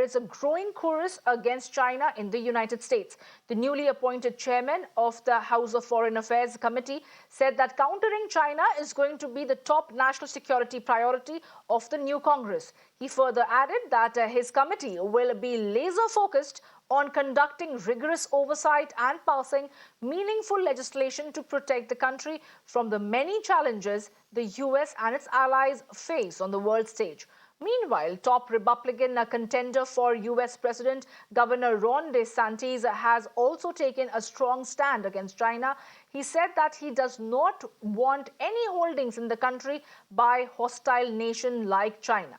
is a growing chorus against China in the United States. The newly appointed chairman of the House of Foreign Affairs Committee said that countering China is going to be the top national security priority of the new Congress. He further added that his committee will be laser focused on conducting rigorous oversight and passing meaningful legislation to protect the country from the many challenges the US and its allies face on the world stage. Meanwhile, top Republican contender for US President Governor Ron DeSantis has also taken a strong stand against China. He said that he does not want any holdings in the country by hostile nation like China.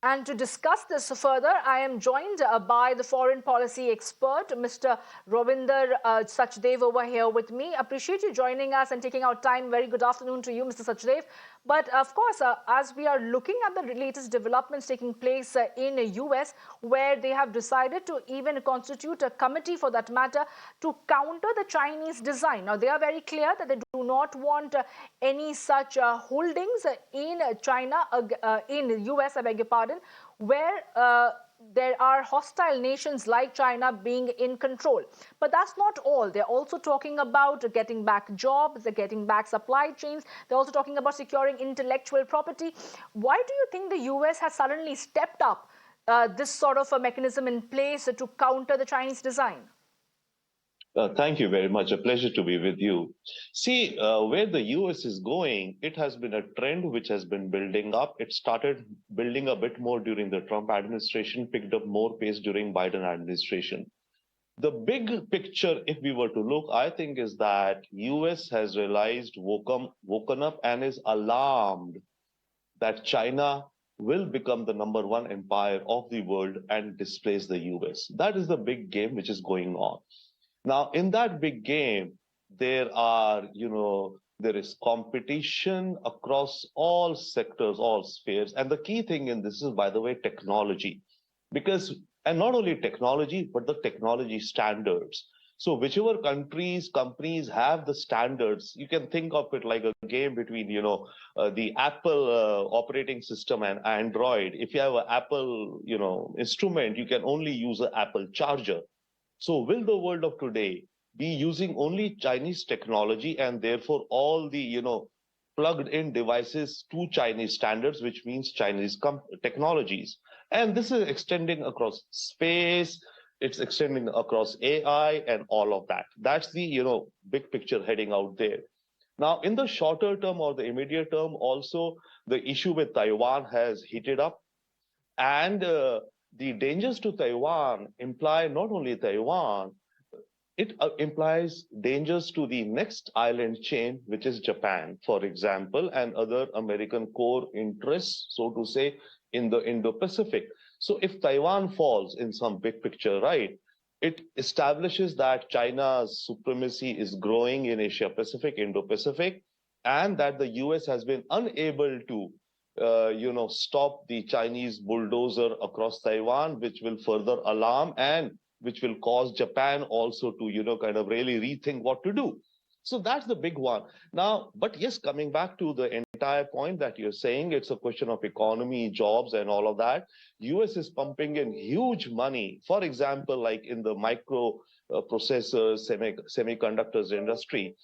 And to discuss this further, I am joined by the foreign policy expert, Mr. Ravinder Sachdev over here with me. Appreciate you joining us and taking out time. Very good afternoon to you, Mr. Sachdev. But of course, as we are looking at the latest developments taking place in the US, where they have decided to even constitute a committee for that matter to counter the Chinese design. Now, they are very clear that they do not want any such holdings in China, in the US, I beg your pardon, where there are hostile nations like China being in control. But that's not all. They're also talking about getting back jobs, they're getting back supply chains. They're also talking about securing intellectual property. Why do you think the US has suddenly stepped up this sort of a mechanism in place to counter the Chinese design? Thank you very much. A pleasure to be with you. See, where the US is going, it has been a trend which has been building up. It started building a bit more during the Trump administration, picked up more pace during Biden administration. The big picture, if we were to look, I think is that US has realized, woken up and is alarmed that China will become the -- 1 empire of the world and displace the US. That is the big game which is going on. Now, in that big game, there is competition across all sectors, all spheres. And the key thing in this is, by the way, technology. And not only technology, but the technology standards. So whichever companies have the standards, you can think of it like a game between, the Apple operating system and Android. If you have an Apple, instrument, you can only use an Apple charger. So will the world of today be using only Chinese technology and therefore all the, plugged in devices to Chinese standards, which means Chinese technologies? And this is extending across space, it's extending across AI and all of that. That's the, big picture heading out there. Now, in the shorter term or the immediate term, also the issue with Taiwan has heated up. And the dangers to Taiwan imply not only Taiwan, it implies dangers to the next island chain, which is Japan, for example, and other American core interests, so to say, in the Indo-Pacific. So if Taiwan falls in some big picture, right, it establishes that China's supremacy is growing in Asia-Pacific, Indo-Pacific, and that the US has been unable to stop the Chinese bulldozer across Taiwan, which will further alarm and which will cause Japan also to, kind of really rethink what to do. So that's the big one. Now, but yes, coming back to the entire point that you're saying, it's a question of economy, jobs, and all of that. US is pumping in huge money, for example, like in the micro processors, semiconductors industry,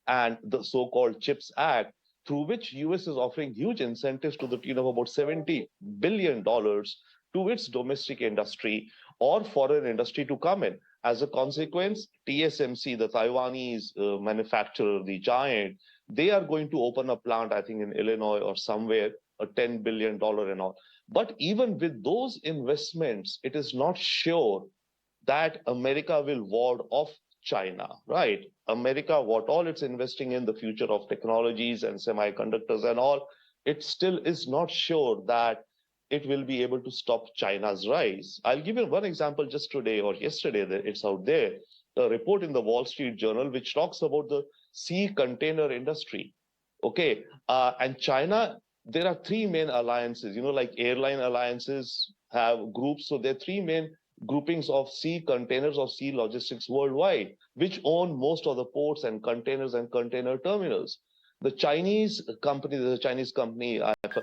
and the so-called CHIPS Act, through which US is offering huge incentives to the tune of about $70 billion to its domestic industry or foreign industry to come in. As a consequence, TSMC, the Taiwanese manufacturer, the giant, they are going to open a plant, I think in Illinois or somewhere, a $10 billion and all. But even with those investments, it is not sure that America will ward off China, right? America, what all it's investing in the future of technologies and semiconductors and all, it still is not sure that it will be able to stop China's rise. I'll give you one example just today or yesterday, it's out there, a report in the Wall Street Journal, which talks about the sea container industry. Okay, and China, there are three main alliances, like airline alliances have groups. So there are three main groupings of sea containers or sea logistics worldwide, which own most of the ports and containers and container terminals. the Chinese company,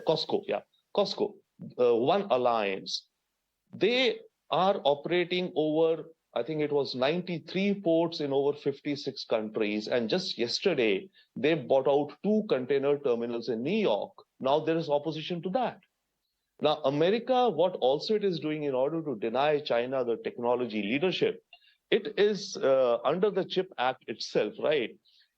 Costco, yeah, Costco, One Alliance, they are operating over, I think it was 93 ports in over 56 countries. And just yesterday, they bought out 2 container terminals in New York. Now there is opposition to that. Now, America, what also it is doing in order to deny China the technology leadership, it is under the CHIP Act itself, right?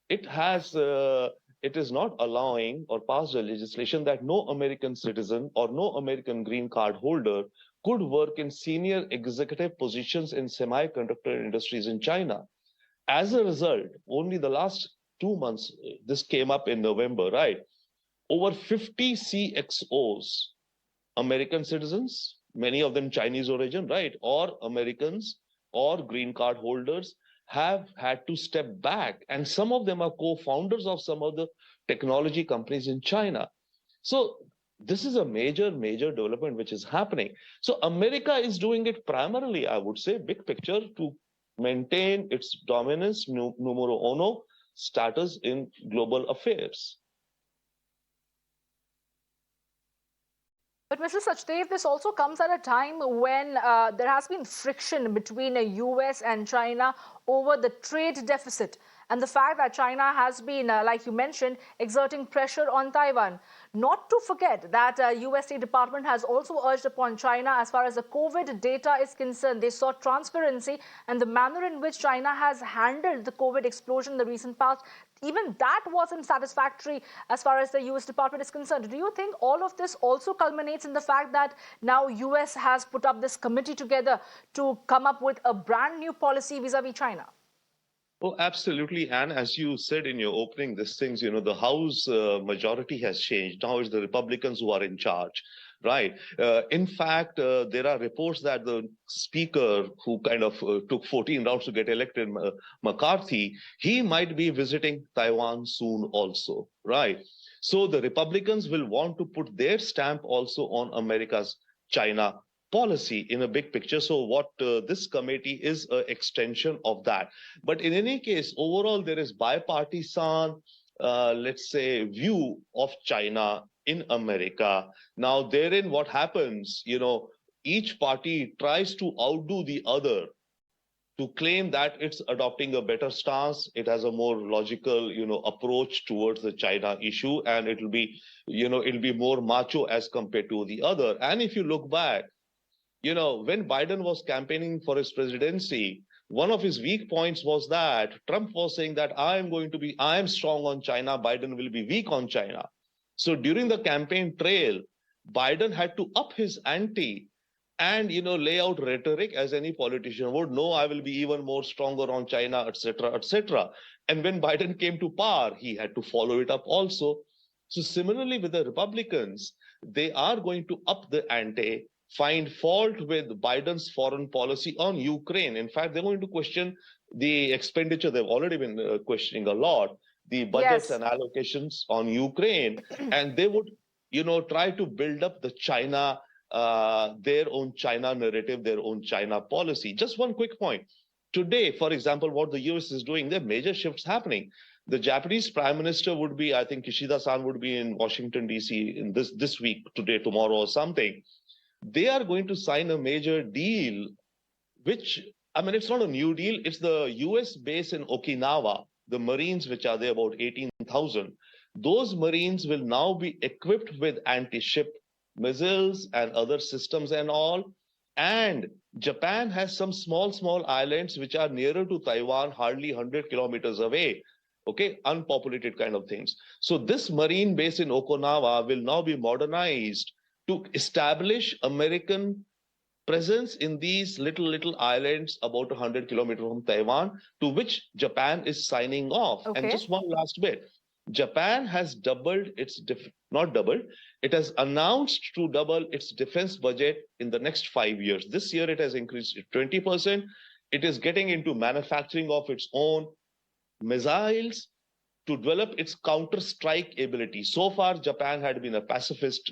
It has, it is not allowing or passed a legislation that no American citizen or no American green card holder could work in senior executive positions in semiconductor industries in China. As a result, only the last 2 months, this came up in November, right? Over 50 CXOs, American citizens, many of them Chinese origin, right? Or Americans or green card holders have had to step back. And some of them are co-founders of some of the technology companies in China. So this is a major, major development which is happening. So America is doing it primarily, I would say, big picture to maintain its dominance, numero uno status in global affairs. But Mr. Sachdev, this also comes at a time when there has been friction between the US and China over the trade deficit and the fact that China has been, like you mentioned, exerting pressure on Taiwan. Not to forget that US State Department has also urged upon China as far as the COVID data is concerned. They sought transparency and the manner in which China has handled the COVID explosion in the recent past. Even that wasn't satisfactory as far as the US Department is concerned. Do you think all of this also culminates in the fact that now US has put up this committee together to come up with a brand new policy vis-a-vis China? Oh, absolutely. And as you said in your opening, these things, the House majority has changed. Now it's the Republicans who are in charge, right? In fact, there are reports that the speaker who kind of took 14 rounds to get elected, McCarthy, he might be visiting Taiwan soon also, right? So the Republicans will want to put their stamp also on America's China policy in a big picture. So what this committee is an extension of that. But in any case, overall, there is bipartisan, let's say, view of China in America. Now, therein, what happens, each party tries to outdo the other to claim that it's adopting a better stance. It has a more logical, approach towards the China issue, and it'll be, it'll be more macho as compared to the other. And if you look back, when Biden was campaigning for his presidency, one of his weak points was that Trump was saying that I am strong on China, Biden will be weak on China. So during the campaign trail, Biden had to up his ante and, lay out rhetoric as any politician would. No, I will be even more stronger on China, etc., etc. And when Biden came to power, he had to follow it up also. So similarly with the Republicans, they are going to up the ante, find fault with Biden's foreign policy on Ukraine. In fact, they're going to question the expenditure. They've already been questioning a lot, the budgets Yes. and allocations on Ukraine. And they would, try to build up the China, their own China narrative, their own China policy. Just one quick point. Today, for example, what the US is doing, there are major shifts happening. The Japanese Prime Minister would be, I think Kishida-san would be in Washington, D.C. in this week, today, tomorrow, or something. They are going to sign a major deal, which, I mean, it's not a new deal. It's the US base in Okinawa, the Marines, which are there, about 18,000. Those Marines will now be equipped with anti-ship missiles and other systems and all. And Japan has some small islands which are nearer to Taiwan, hardly 100 kilometers away. Okay, unpopulated kind of things. So this Marine base in Okinawa will now be modernized to establish American presence in these little islands about 100 kilometers from Taiwan, to which Japan is signing off. And Okay. just one last bit. Japan has doubled its, not doubled, it has announced to double its defense budget in the next 5 years. This year it has increased 20%. It is getting into manufacturing of its own missiles to develop its counter-strike ability. So far, Japan had been a pacifist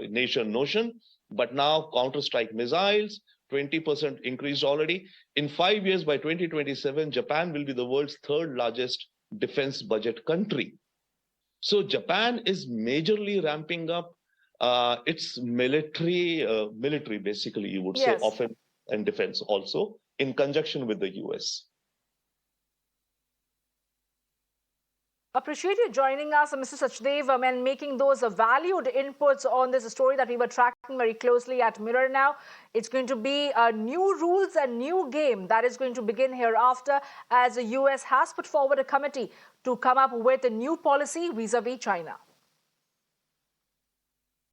nation notion, but now counter-strike missiles, 20% increased already. In 5 years, by 2027, Japan will be the world's third largest defense budget country. So Japan is majorly ramping up its military, basically, you would say, Yes. offense and defense also, in conjunction with the US. Appreciate you joining us, Mr. Sachdev, and making those valued inputs on this story that we were tracking very closely at Mirror Now. It's going to be new rules and new game that is going to begin hereafter, as the US has put forward a committee to come up with a new policy vis-a-vis China.